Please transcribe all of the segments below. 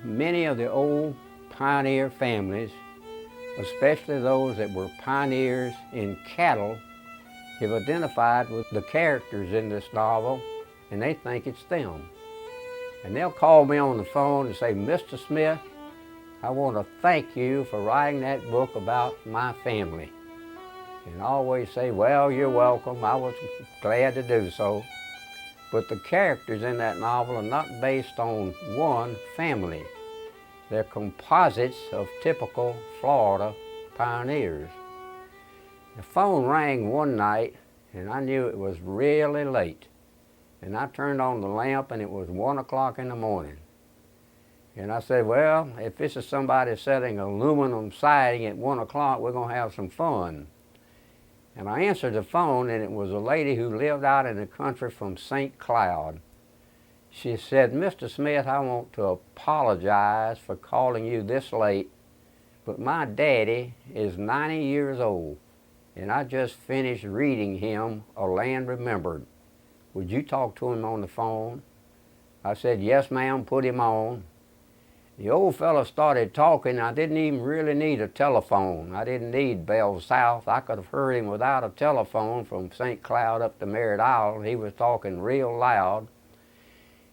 Many of the old pioneer families, especially those that were pioneers in cattle, have identified with the characters in this novel, and they think it's them. And they'll call me on the phone and say, "Mr. Smith, I want to thank you for writing that book about my family." And I always say, "Well, you're welcome. I was glad to do so." But the characters in that novel are not based on one family. They're composites of typical Florida pioneers. The phone rang one night, and I knew it was really late. And I turned on the lamp, and it was 1 o'clock in the morning. And I said, "Well, if this is somebody selling aluminum siding at 1 o'clock, we're going to have some fun." And I answered the phone, and it was a lady who lived out in the country from St. Cloud. She said, "Mr. Smith, I want to apologize for calling you this late, but my daddy is 90 years old, and I just finished reading him A Land Remembered. Would you talk to him on the phone?" I said, "Yes, ma'am, put him on." The old fellow started talking. I didn't even really need a telephone. I didn't need Bell South. I could have heard him without a telephone from St. Cloud up to Merritt Island. He was talking real loud.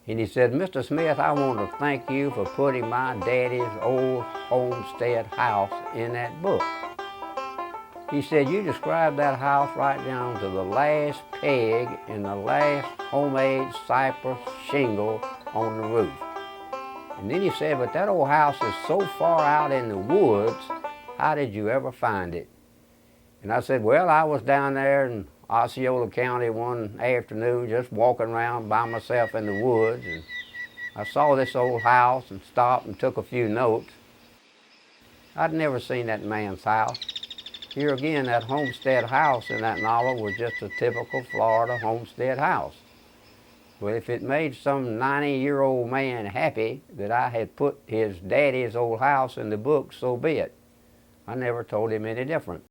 And he said, "Mr. Smith, I want to thank you for putting my daddy's old homestead house in that book." He said, "You described that house right down to the last peg and the last homemade cypress shingle on the roof." And then he said, "But that old house is so far out in the woods, how did you ever find it?" And I said, "Well, I was down there in Osceola County one afternoon just walking around by myself in the woods, and I saw this old house and stopped and took a few notes. I'd never seen that man's house. Here again, that homestead house in that novel was just a typical Florida homestead house. But if it made some 90-year-old man happy that I had put his daddy's old house in the book, so be it. I never told him any different."